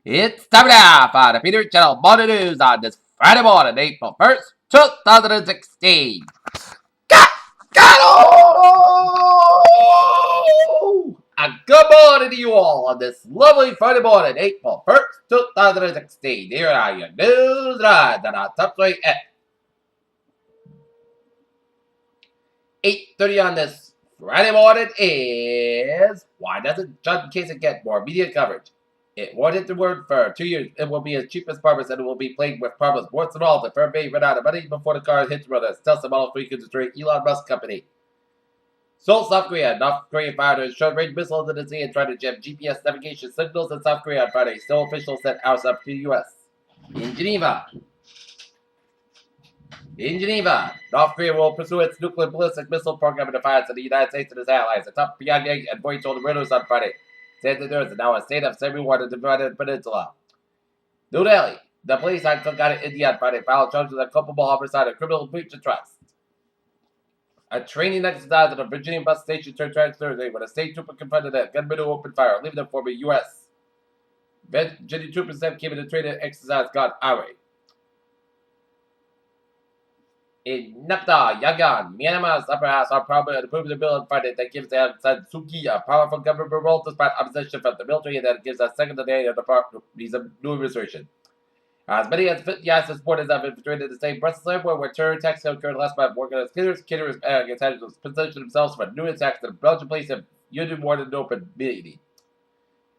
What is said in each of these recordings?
It's time now for the Peter Channel Morning News on this Friday morning, April 1st, 2016. Got a good morning to you all on this lovely Friday morning, April 1st, 2016. Here are your news rides on our top story at 8:30 on this Friday morning is why doesn't John Kasich get more media coverage? It won't hit the word for 2 years. It will be as cheap as Barbers and it will be plagued with problems. Worse than all, the firm may run out of money before the car hits the road. Tesla Model 3 could destroy Elon Musk company. Seoul, South Korea. North Korean fighters shot range missiles into the sea and tried to jam GPS navigation signals in South Korea on Friday. Still officials sent hours up to the U.S. In Geneva, North Korea will pursue its nuclear ballistic missile program in defiance of the United States and its allies. The top Pyongyang and Boy told the Reuters on Friday said that there is now a state of semi-war in the divided peninsula. New Delhi. The police on Kolkata, India on Friday filed charges of culpable homicide and criminal breach of trust. A training exercise at a Virginia bus station turned tragic Thursday when a state trooper confronted a gunman who opened fire, leaving them for the U.S. Virginia troopers then came in a training exercise called Awe. In Nafta, Yangon, Myanmar's upper house are probably approved a bill on Friday that gives Aung San Suu Kyi a powerful government role despite opposition from the military and that gives a second to the new administration. As many as 50 ISIS supporters have infiltrated the same Brussels airport where terror attacks occurred last month. Organized killers attempted to position themselves for new attacks that Belgian police have used more than an open meeting.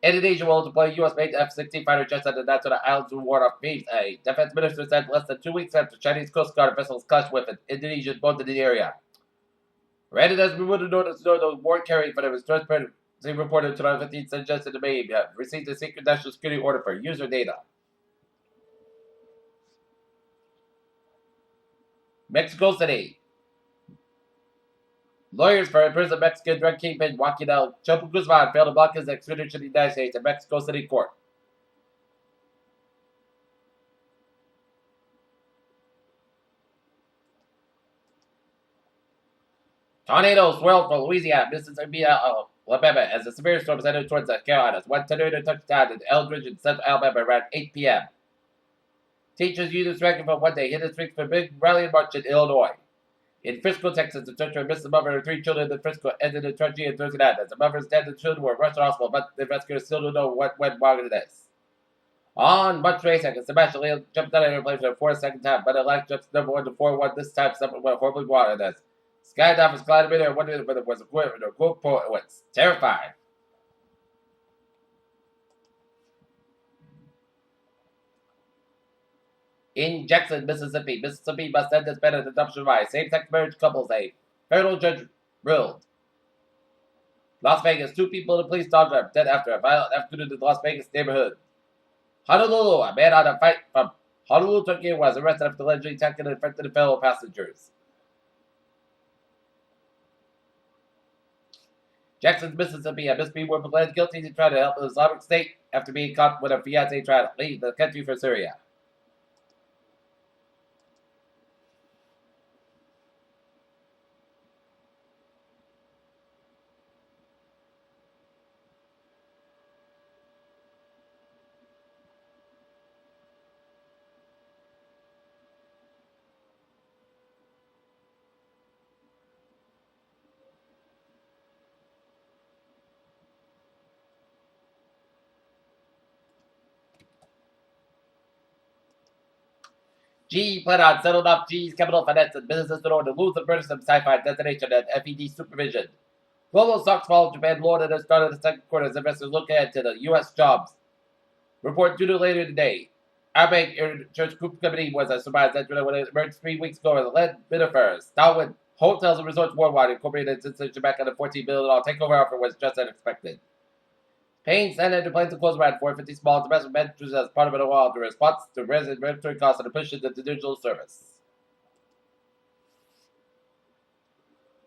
Indonesia will deploy U.S.-made F-16 fighter jets at the Natuna Islands to ward off waves. A defense minister said less than 2 weeks after Chinese Coast Guard vessels clashed with an Indonesian boat in the area. Random has been moved to notice the war carried, but it was transparent. They reported July 15 suggested the May received a secret national security order for user data. Mexico City. Lawyers for imprisoned Mexican drug kingpin Joaquin El Chapo Guzman failed to block his extradition to the United States at Mexico City court. Tornadoes swirled for Louisiana, Mississippi, Alabama as the severe storms headed towards the Carolinas. One tornado touched down in Eldridge in central Alabama around 8 p.m. Teachers used this record for one day hit the streets for a big rallying march in Illinois. In Frisco, Texas, the church missed the mother and 3 children in Frisco ended in tragedy on Thursday night. As the mother's dead, the children were rushed to hospital, but the investigators still don't know what went wrong with this. On March 22nd, Sebastian Leon jumped out of airplane for the second time, but the life jumps number 1 to 4-1. This time, someone went horribly wrong in this. Skydivers climbed in and wondered whether it was a quote or quote poet. It was terrified. In Jackson, Mississippi, must end its ban on adoption by same-sex marriage couples. A federal judge ruled. Las Vegas, 2 people in a police dog are dead after a violent afternoon in the Las Vegas neighborhood. Honolulu, a man on a flight from Honolulu, Turkey was arrested after allegedly attacking and infected fellow passengers. Jackson, Mississippi, a Miss B were pleaded guilty to try to help the Islamic State after being caught with her fiancé trying to leave the country for Syria. GE plan on settled off GE's capital finance and businesses in order to lose the burdensome sci-fi designation and FED supervision. Global stocks followed Japan lowered at the start of the second quarter as investors look ahead to the U.S. jobs report due to later today. Our bank insurance group company was a surprise entry when it emerged 3 weeks ago and led bidder first. Starwood Hotels and Resorts Worldwide Incorporated since back on the $14 billion takeover offer was just unexpected. Payne Standard plans to close around 450 small domestic ventures as part of an award in response to resident regulatory costs and a push into the digital service.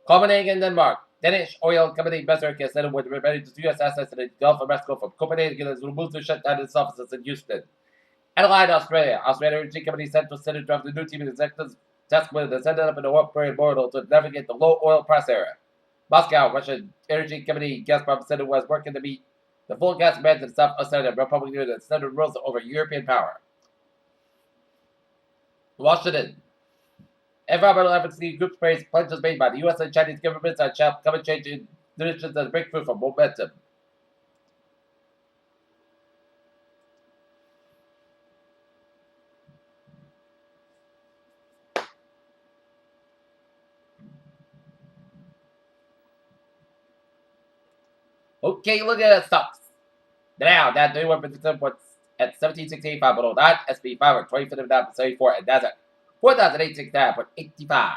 Copenhagen, Denmark. Danish oil company Besser has said it would ready to U.S. assets in the Gulf of Mexico from Copenhagen as it moves to shut down its offices in Houston. Adelaide, Australia. Australian energy company Central Senate drafted a new team of executives tasked with the set up in the work period model to navigate the low oil price era. Moscow, Russian energy company Gazprom said it was working to meet The full gas commands itself outside of Republic Union and centered rules over European power. Washington. Environmental advocacy groups praise pledges made by the U.S. and Chinese governments on climate change initiatives as a breakthrough for momentum. Okay, look at that stocks. Now, that 31% points at 1768.09, SP 5 at 2059.74, and NASDAQ 4,869.85.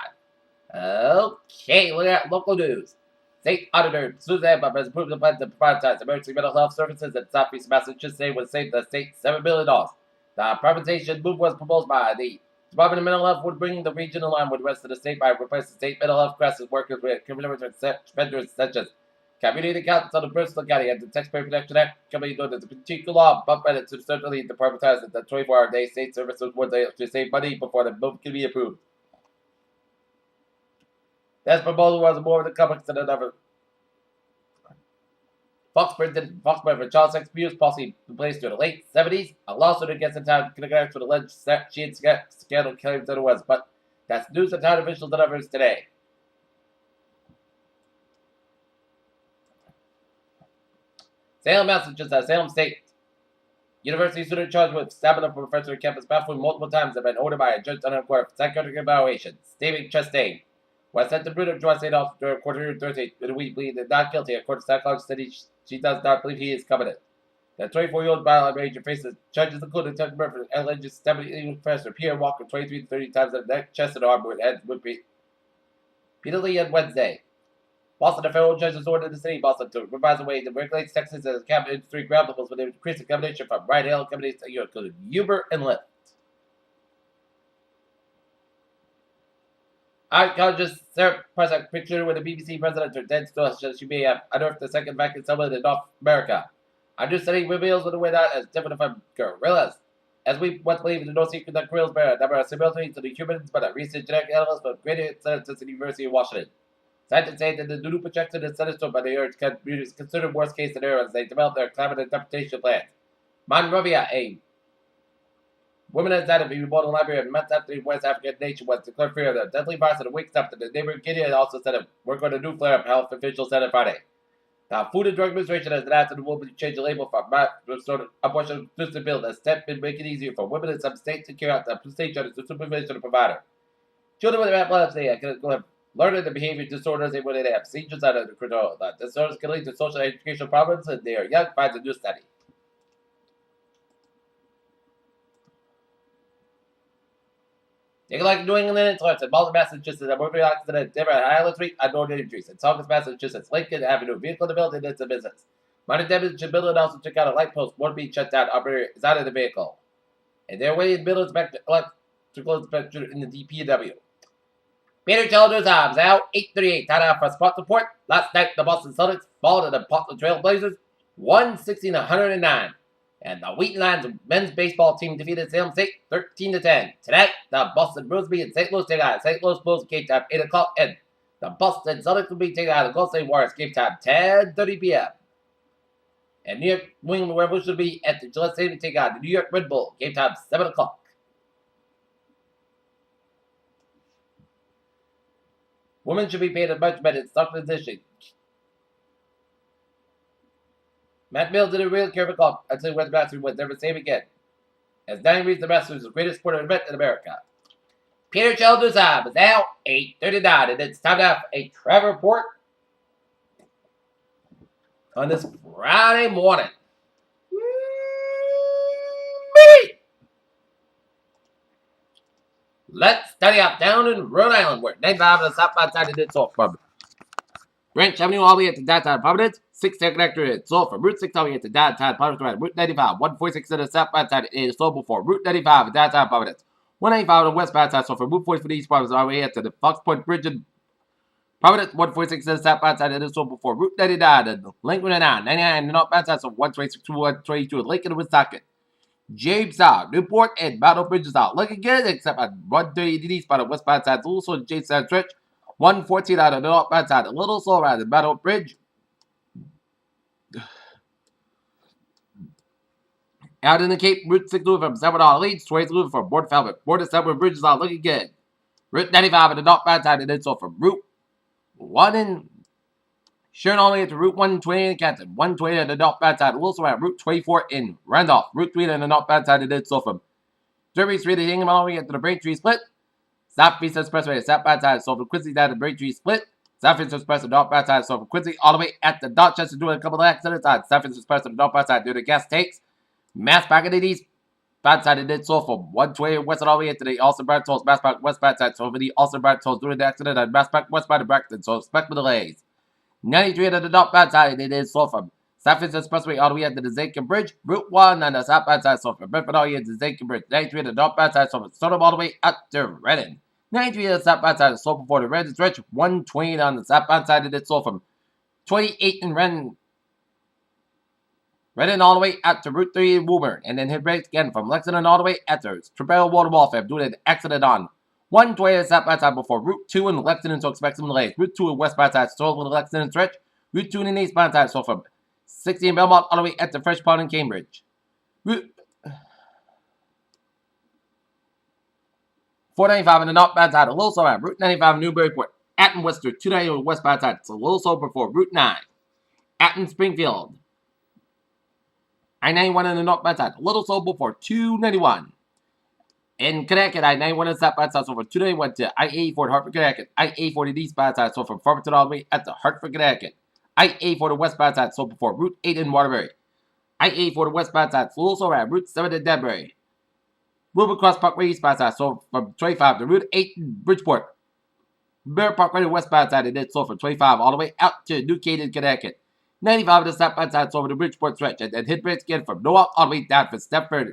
Okay, look at local news. State Auditor Suzanne Bob has approved the plan to privatize emergency mental health services in Southeast Massachusetts. State would save the state $7 billion. The privatization move was proposed by the Department of Mental Health, would bring the region in line with the rest of the state by replacing state mental health crisis workers with criminal vendors such as Community accountants on the personal county and the Taxpayer Protection Act, commonly known as the particular law, bump it to certainly the privatized the 24-hour day state services would to save money before the move can be approved. This proposal was more of the complex than another. Fox President for child sex abuse policy in place during the late 70s. A lawsuit against the town connected with alleged cheating scandal claims that it was, but that's news that town officials and others today. Salem, Massachusetts, Salem State University student charged with stabbing a professor on campus bathroom multiple times have been ordered by a judge under court for psychiatric evaluation. Stephen Chastain was sent to Bruno Joint State Office during a court hearing Thursday with a week pleaded not guilty. According to psychologist said she does not believe he is competent. The 24-year-old violent major faces charges including attempted murder and alleged stabbing English professor Pierre Walker 23 to 30 times in the neck, chest, and arm with head repeatedly on Wednesday. Boston, the federal judge has ordered the city of Boston to revise the way that regulates Texas as a cabinet industry ground levels with increased accommodation from ride hail companies including Uber and Lyft. Archaeologist Sarah Parsons pictured with the BBC president her dead still she may have unearthed the second vacuum settlement in North America. Our new study reveals with the way that as different from gorillas. As we once believed, no secret that gorillas bear a number of similarities to the humans, but a recent genetic analyst from Gradient Center at the University of Washington. Scientists say that the new projection is sinister by the Earth can be considered worst case scenario as they develop their climate interpretation plans. Monrovia, a woman has died of a remote library in months after the West African nation was declared free of the deadly virus and wakes up to the neighboring Guinea also said it work on a new flare up, health officials said on Friday. The Food and Drug Administration has announced that it will change the label from abortion assisted bill as step in making it easier for women in some states to carry out the procedure under the supervision of the provider. Children with epilepsy can go learning the behavior disorders when they have seizures under control. The disorders can lead to social and educational problems and they are young, finds a new study. Take a look at New England influence in Malta, Massachusetts, a moving accident, Denver, Highland Street, unknown injuries. In Saugus, Massachusetts, Lincoln Avenue, vehicle development into the business. Minor damage to building also took out a light post, one being shut down, operator is out of the vehicle. And they're waiting middle inspector electrical inspector in the DPW. Peter Childers Arms out 8:38. Time out for spot report. Last night, the Boston Celtics followed the Portland Trail Blazers 116-109. And the Wheaton Lions men's baseball team defeated Salem State 13-10. Tonight, the Boston Bruins beat St. Louis take on St. Louis Blues game time 8 o'clock. And the Boston Celtics will be taking on the Golden State Warriors game time 10:30 p.m. And New England Revolution will be at the Gillette Stadium taking on the New York Red Bull game time 7 o'clock. Women should be paid as much better in stock position. Matt Mills did a real careful call until West Masters was never the same again. As 9 reasons the Masters is the greatest sporting event in America. Peter Childers is now 8:39, and it's time to have a travel report on this Friday morning. Let's study up down in Rhode Island, where 95 on the southbound side of its off from Branch Avenue all the way to downtown Providence. 6 connector is sold from Route 6 all the way to downtown Providence. Route 95, 146 on the southbound side is sold before Route 95 in downtown Providence. 195 on the westbound side, so from Route 40 for the east Providence all the way to the Fox Point Bridge in Providence. 146 on the southbound side is sold before Route 99 and Lincoln 99 on the northbound side, so 126 to 122 in Lincoln and Woonsocket. James out, Newport and Battle Bridges out. Looking good, except at 130 east by the westbound side. Also, Jamestown Stretch, 114 out of the northbound side. A little slow around the Battle Bridge. Out in the Cape, Route 6 Louis from $7 leads. 20 Louis from Board Falmouth. Board of Selwood Bridges are looking good. Route 95 at the not bad side, and then so from Route 1 in Sharon only at the Route 120 in Canton. 120 at the not bad side. Also at Route 24 in Randolph. Route 3 at the not bad side, and then so from Derby Street at Hingham all the way at the Braintree Split. Southeast Expressway at South bad side, so from Quincy down to Braintree Split. Southeast Express at the not bad side, so from Quincy all the way at the Dorchester doing a couple of accidents on Southeast Express at the not bad side due to gas takes. Mass back in the east. Bad side it did so from 120 west all the way into the Austin Brad Tolls, Mass back west bad side. So for the Austin Brad Tolls during the accident and Mass back west by the Braxton. So expect the delays. 93 at the not bad side it is so from Southeast Expressway all the way at the Zankin Bridge. Route 1 on the south bad side. So from Bedford all the way at the Zankin Bridge. 93 at the not bad side. So from Stoneham all the way up to Redden. 93 at the south bad side. So before the Redden stretch. 120 on the south bad side it is so from 28 in Redden. Redden all the way out to Route 3 in Woburn, and then hit brakes again from Lexington all the way at the Trabell Water Waltham due to an accident on 120 south by side before Route 2 in Lexington, so expect some delays. Route 2 in west by side, still with the Lexington stretch. Route 2 in the east by side, so from 60 in Belmont all the way at the Fresh Pond in Cambridge. Route 495 in the north by side, a little slow at Route 95 Newburyport. Acton Worcester, 290 on the west by side, it's a little slow before Route 9. Acton Springfield. I-91 in the north by side, a little slow before 291. In Connecticut, I-91 in the south by side, so from 291 to I-84 Hartford, Connecticut. I-84 in the east by side, so from Farmington all the way at the Hartford, Connecticut. I-84 to west by side, so before Route 8 in Waterbury. I-84 to west by side, so also at Route 7 in Danbury. Wilbur Cross Parkway east by side, so from 25 to Route 8 in Bridgeport. Bear Parkway to west by side, and then so from 25 all the way out to New Canaan, Connecticut. 95 to the south by side, so over the Bridgeport stretch, and then hit brakes again from Norwalk all the way down to Stepford.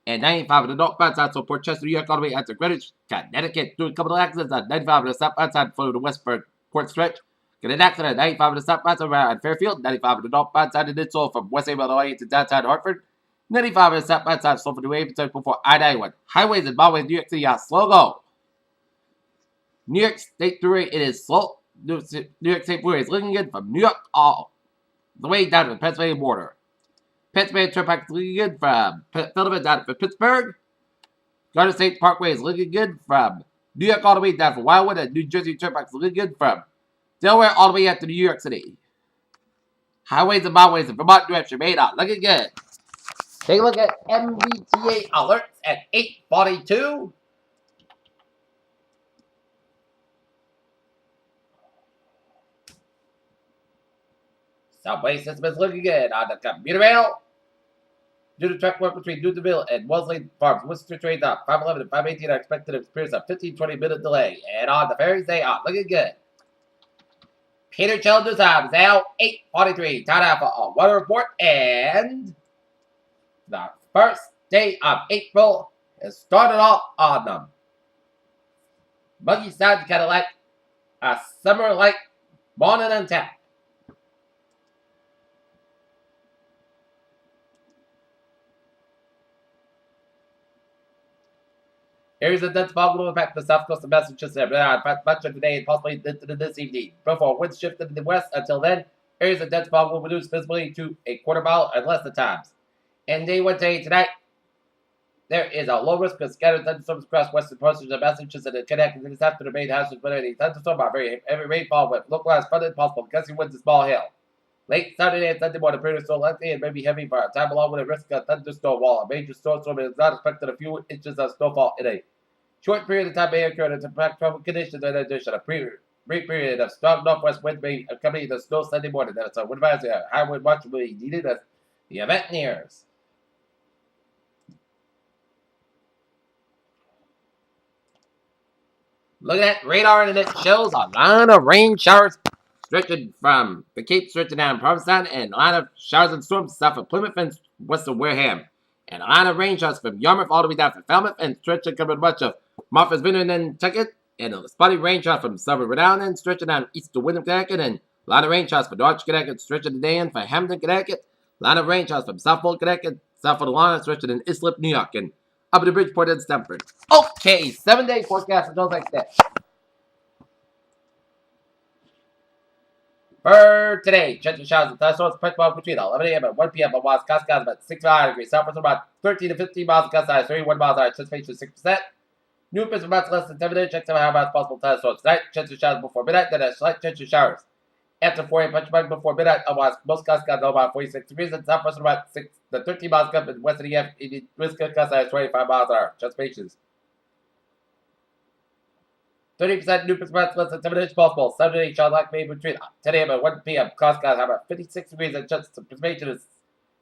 And 95 to the north by side, so Port Chester, New York, all the way out to Greenwich, Connecticut. Doing a couple of accidents on 95 to the south by side for the Westford Port stretch. Get an accident 95 to the south by side around Fairfield. 95 to the north by side, and then so from West Haven all the way to downtown Hartford. 95 to the south by side, so for the Wave stretch before I-91. Highways and byways, New York City, slow go. New York State Thruway, it is slow. New York State Thruway is looking good from New York all the way down to the Pennsylvania border. Pennsylvania Turnpike is looking good from Philadelphia down to Pittsburgh. Garden State Parkway is looking good from New York all the way down to Wildwood, and New Jersey Turnpike is looking good from Delaware all the way out to New York City. Highways and byways in Vermont, New Hampshire, made out looking good. Take a look at MBTA alerts at 8:42. Subway system is looking good on the commuter rail. Due to truck work between Newtonville and Wellesley Farms, Worcester trains up 511 and 518 are expected to experience a 15-20 minute delay. And on the ferries, they are looking good. Peter Children's time is now 8:43. Time now for a weather report. And the first day of April is started off on the muggy side, kind of like a summer-like morning on tap. Areas of dense fog will impact the south coast of Massachusetts much of today and possibly into this evening. Before winds shift into the west, until then, areas of dense fog will reduce visibility to a quarter mile or less at times. And day 1 day tonight, there is a low risk of scattered thunderstorms across western portions of Massachusetts and Connecticut this after the main houses, but any thunderstorm are very heavy rainfall with localized flooding possible, gusty winds and small hail. Late Saturday and Sunday morning, period still likely and may be heavy for a time, along with a risk of thunderstorm. While a major snowstorm is not expected, a few inches of snowfall in a short period of time may occur to impact travel conditions. In addition, a brief period of strong northwest wind may accompany the snow Sunday morning. That's a wind advisory. High wind watch will be needed as the event nears. Looking at radar, and it shows a line of rain showers stretching from the Cape, stretching down Provincetown, and a line of showers and storms south of Plymouth and west of Wareham. And a line of rain showers from Yarmouth all the way down to Falmouth, and stretching covering much of Martha's Vineyard and Nantucket, and a spotty rain shower from Southern Rhode Island, and stretching down east to Wyndham, Connecticut, and a line of rain showers from Dorchester, Connecticut, stretching the day in for Hamden, Connecticut, a line of rain showers from Southfold, Connecticut, south of the line, stretching in Islip, New York, and up to Bridgeport and Stamford. Okay, 7-day forecast, and those like that. For today, chance of showers and thunderstorms principal between 11 a.m. and 1 p.m. on West Coast gusts about 65 degrees. Southwest about 13 to 15 miles gust size, 31 miles an hour. Anticipation 6%. New Hampshire about less than 10 minutes. Check how about possible thunderstorms tonight. Chance of showers before midnight. Then a slight chance of showers. After 4 a.m. punch bug before midnight, otherwise most gusts got about 46 degrees. And southwest about 6 to 13 miles gust and west of the EF. Wind gust size 25 miles an hour. Anticipation 30% new percent less than 7 inches possible. Saturday, showers likely between 10 a.m. and 1 p.m. Clouds got about 56 degrees and chance of precipitation is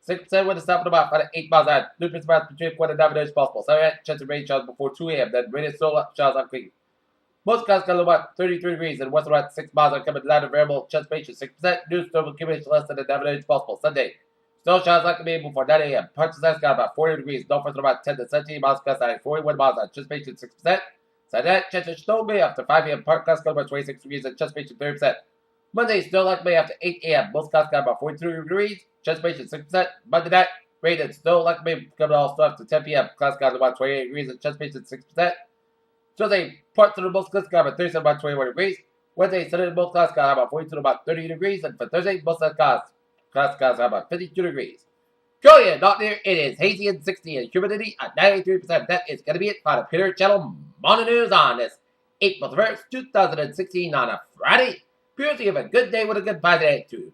6% with a south about 8 miles an hour. New percent between 4 and 9 inches possible. Saturday, chance of rain showers before 2 a.m. Then rain and snow showers likely. Most clouds got about 33 degrees and west about 6 miles are coming down to variable chance of 6%. New snow accumulation less than 9 inches possible. Sunday, snow showers likely before 9 a.m. Punch size got about 40 degrees. Northwest about 10 to 17 miles gust size 41 miles an hour. Anticipation 6%. Saturday, chance of snow may after 5 a.m. Park gust got about 26 degrees and anticipation 30%. Monday, snow likely after 8 a.m. Most gusts got about 43 degrees. Anticipation 6%. Monday night, rain and snow likely coming all snow after 10 p.m. Clouds got about 28 degrees and anticipation 6%. Tuesday, parts of the most clouds got about 37 about 21 degrees. Wednesday, Sunday, most clouds got about 42 to about 30 degrees. And for Thursday, most of the clouds got about 52 degrees. Julia, not near. It is hazy and 60 and humidity at 93%. That is going to be it for the Peter Channel Morning News on this April 1st, 2016 on a Friday. Peter, you have a good day with a good positive attitude.